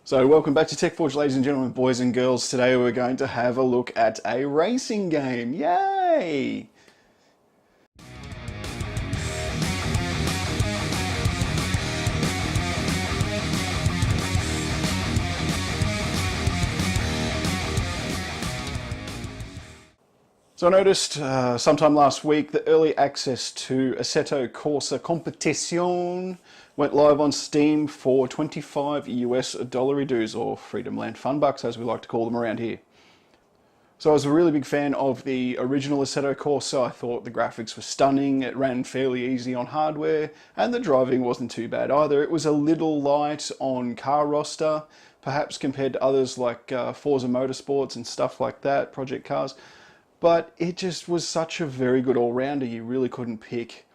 So welcome back to TechForge, ladies and gentlemen, boys and girls. Today we're going to have a look at a racing game. Yay! So I noticed sometime last week the early access to Assetto Corsa Competizione went live on Steam for $25 US, or Freedom Land Fun Bucks as we like to call them around here. So I was a really big fan of the original Assetto Corsa. I thought the graphics were stunning, it ran fairly easy on hardware, and the driving wasn't too bad either. It was a little light on car roster, perhaps compared to others like Forza Motorsports and stuff like that, Project Cars. But it just was such a very good all-rounder. You really couldn't pick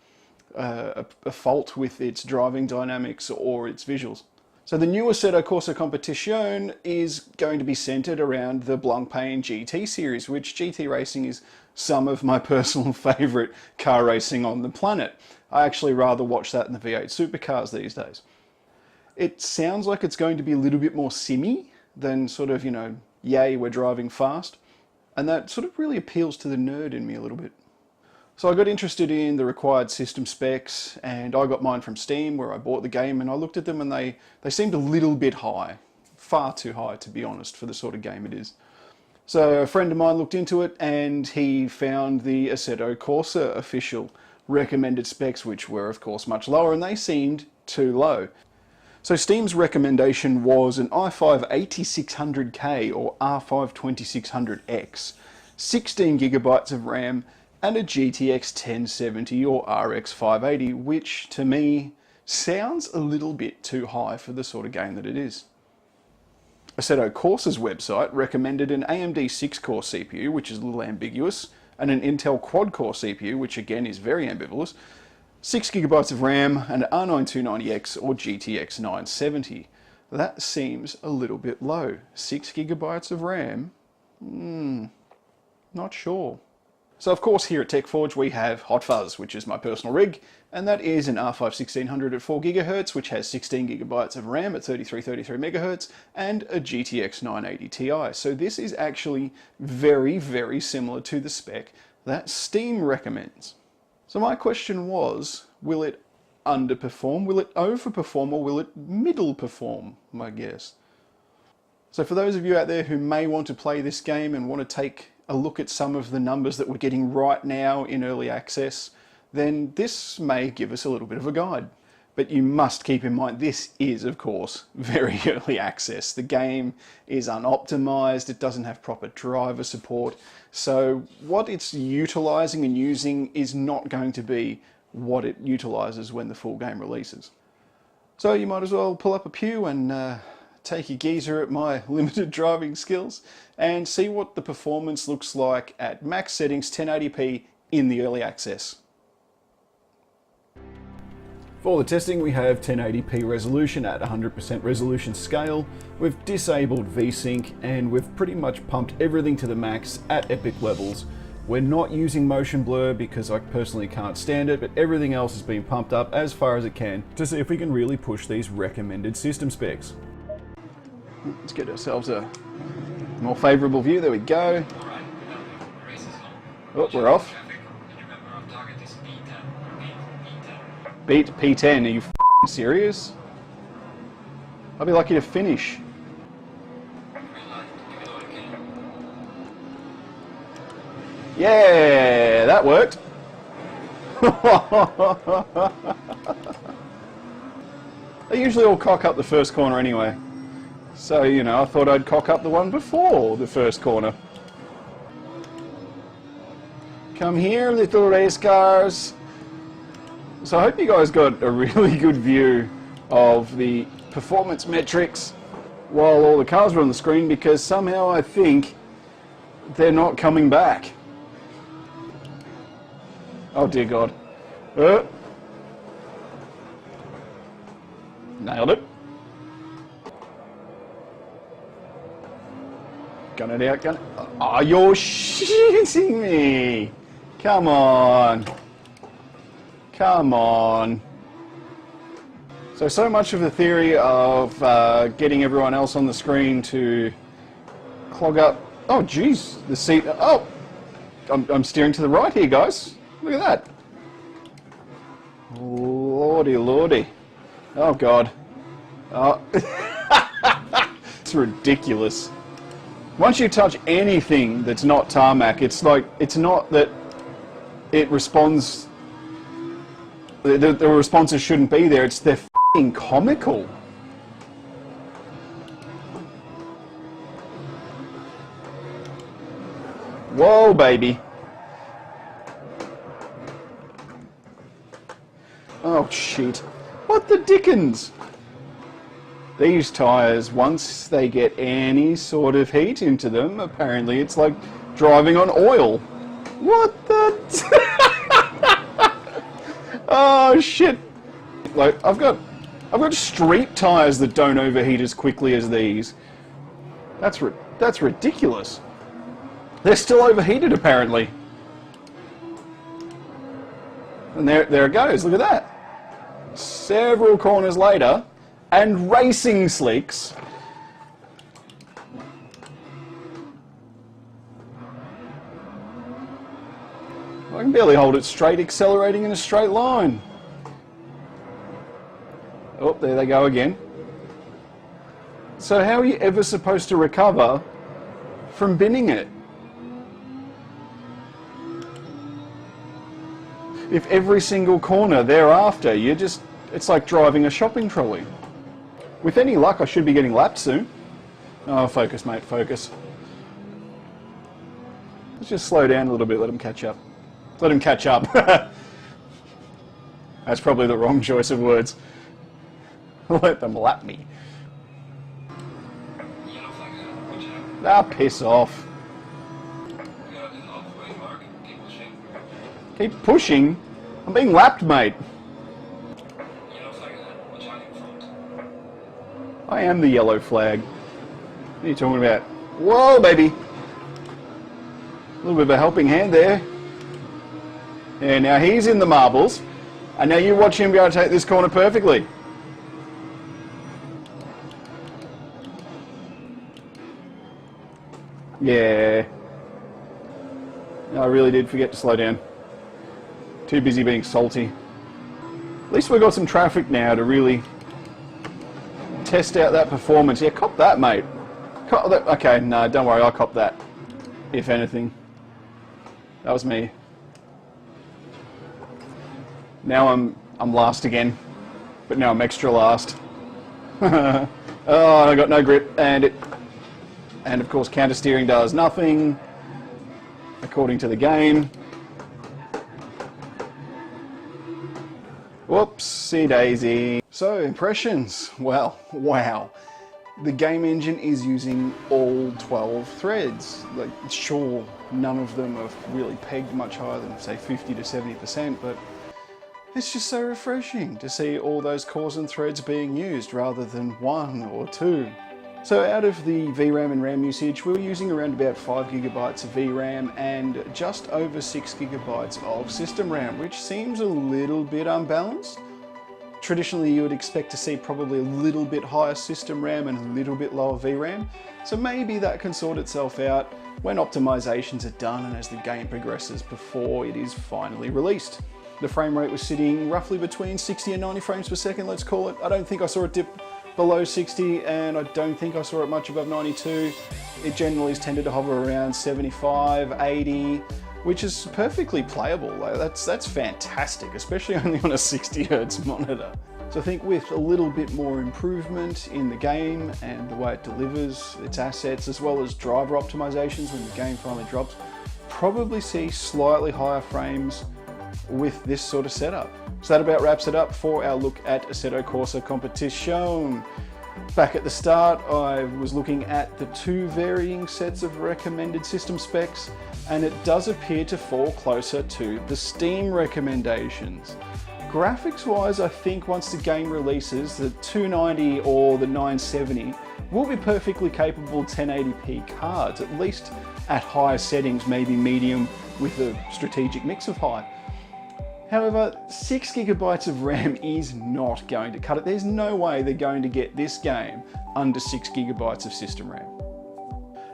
a fault with its driving dynamics or its visuals. So the new Assetto Corsa Competizione is going to be centered around the Blancpain GT series, which GT racing is some of my personal favorite car racing on the planet. I actually rather watch that than the V8 supercars these days. It sounds like it's going to be a little bit more simmy than sort of, yay, we're driving fast. And that sort of really appeals to the nerd in me a little bit. So I got interested in the required system specs, and I got mine from Steam where I bought the game, and I looked at them and they seemed a little bit high. Far too high, to be honest, for the sort of game it is. So a friend of mine looked into it and he found the Assetto Corsa official recommended specs, which were of course much lower, and they seemed too low. So Steam's recommendation was an i5-8600K or R5-2600X, 16GB of RAM, and a GTX 1070 or RX 580, which to me sounds a little bit too high for the sort of game that it is. Assetto Corsa's website recommended an AMD 6-core CPU, which is a little ambiguous, and an Intel quad-core CPU, which again is very ambivalent, 6GB of RAM, and an R9 290X or GTX 970. That seems a little bit low. 6GB of RAM? Not sure. So of course here at TechForge we have Hot Fuzz, which is my personal rig, and that is an R5-1600 at 4GHz, which has 16GB of RAM at 33 MHz, and a GTX 980 Ti. So this is actually very, very similar to the spec that Steam recommends. So my question was, will it underperform, will it overperform, or will it middle perform, I guess? So for those of you out there who may want to play this game and want to take a look at some of the numbers that we're getting right now in early access, then this may give us a little bit of a guide. But you must keep in mind this is, of course, very early access. The game is unoptimized, it doesn't have proper driver support, so what it's utilizing and using is not going to be what it utilizes when the full game releases. So you might as well pull up a pew and take a geezer at my limited driving skills and see what the performance looks like at max settings 1080p in the early access. For the testing we have 1080p resolution at 100% resolution scale, we've disabled VSync, and we've pretty much pumped everything to the max at epic levels. We're not using motion blur because I personally can't stand it, but everything else has been pumped up as far as it can to see if we can really push these recommended system specs. Let's get ourselves a more favourable view, there we go. Oh, we're off. Beat P10, are you f***ing serious? I'll be lucky to finish. Yeah, that worked. They usually all cock up the first corner anyway. So, I thought I'd cock up the one before the first corner. Come here, little race cars. So I hope you guys got a really good view of the performance metrics while all the cars were on the screen, because somehow I think they're not coming back. Oh dear God. Nailed it. Gun it out, gun it. Oh, you're shitting me. Come on. Come on. So much of the theory of getting everyone else on the screen to clog up. Oh, geez, the seat. Oh, I'm steering to the right here, guys. Look at that. Lordy, lordy. Oh, God. Oh. It's ridiculous. Once you touch anything that's not tarmac, it's like, it's not that it responds, the responses shouldn't be there, it's they're f***ing comical. Whoa, baby. Oh, shit. What the dickens? These tyres, once they get any sort of heat into them, apparently it's like driving on oil. What the... Oh, shit. Like, I've got street tyres that don't overheat as quickly as these. That's ridiculous. They're still overheated, apparently. And there it goes, look at that. Several corners later, and racing slicks. I can barely hold it straight, accelerating in a straight line. Oh, there they go again. So how are you ever supposed to recover from binning it? If every single corner thereafter, it's like driving a shopping trolley. With any luck, I should be getting lapped soon. Oh, focus, mate, focus. Let's just slow down a little bit, let him catch up. Let him catch up. That's probably the wrong choice of words. Let them lap me. Ah, piss off. Keep pushing? I'm being lapped, mate. I am the yellow flag. What are you talking about? Whoa, baby! A little bit of a helping hand there. Yeah, now he's in the marbles, and now you watch him be able to take this corner perfectly. Yeah. I really did forget to slow down. Too busy being salty. At least we've got some traffic now to really test out that performance. Yeah, cop that, mate. Cop that. Okay, no, don't worry, I'll cop that. If anything. That was me. Now I'm last again. But now I'm extra last. Oh, I got no grip, and of course counter steering does nothing according to the game. Whoopsie daisy. So, impressions. Well, wow. The game engine is using all 12 threads. Like, sure, none of them are really pegged much higher than, say, 50 to 70%, but it's just so refreshing to see all those cores and threads being used rather than one or two. So out of the VRAM and RAM usage, we were using around about 5 gigabytes of VRAM and just over 6 gigabytes of system RAM, which seems a little bit unbalanced. Traditionally, you would expect to see probably a little bit higher system RAM and a little bit lower VRAM. So maybe that can sort itself out when optimizations are done and as the game progresses before it is finally released. The frame rate was sitting roughly between 60 and 90 frames per second, let's call it. I don't think I saw it dip below 60, and I don't think I saw it much above 92. It generally has tended to hover around 75, 80, which is perfectly playable. That's fantastic, especially only on a 60 Hz monitor. So I think with a little bit more improvement in the game and the way it delivers its assets, as well as driver optimizations when the game finally drops, probably see slightly higher frames with this sort of setup. So that about wraps it up for our look at Assetto Corsa Competizione. Back at the start, I was looking at the two varying sets of recommended system specs, and it does appear to fall closer to the Steam recommendations. Graphics wise, I think once the game releases, the 290 or the 970 will be perfectly capable 1080p cards, at least at higher settings, maybe medium with a strategic mix of high. However, 6 gigabytes of RAM is not going to cut it. There's no way they're going to get this game under 6 gigabytes of system RAM.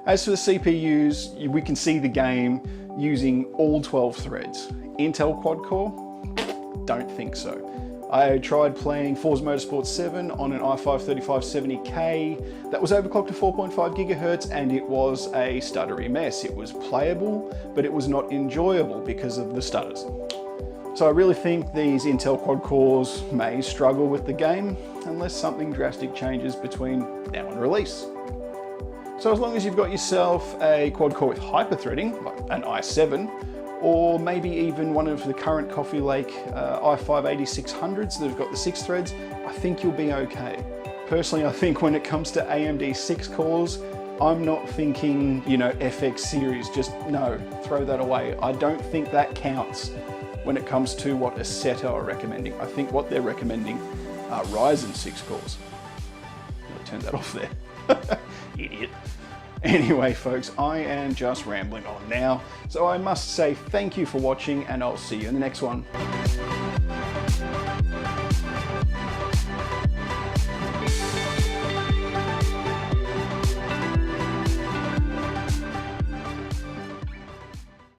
As for the CPUs, we can see the game using all 12 threads. Intel quad-core? Don't think so. I tried playing Forza Motorsport 7 on an i5-3570K. That was overclocked to 4.5 gigahertz and it was a stuttery mess. It was playable, but it was not enjoyable because of the stutters. So I really think these Intel quad cores may struggle with the game unless something drastic changes between now and release. So as long as you've got yourself a quad core with hyper-threading, like an i7, or maybe even one of the current Coffee Lake i5-8600s that have got the 6 threads, I think you'll be okay. Personally, I think when it comes to AMD 6 cores, I'm not thinking, you know, FX series, just no, throw that away. I don't think that counts when it comes to what Assetto are recommending. I think what they're recommending are Ryzen 6 cores. I'll turn that off there. Idiot. Anyway, folks, I am just rambling on now, so I must say thank you for watching, and I'll see you in the next one.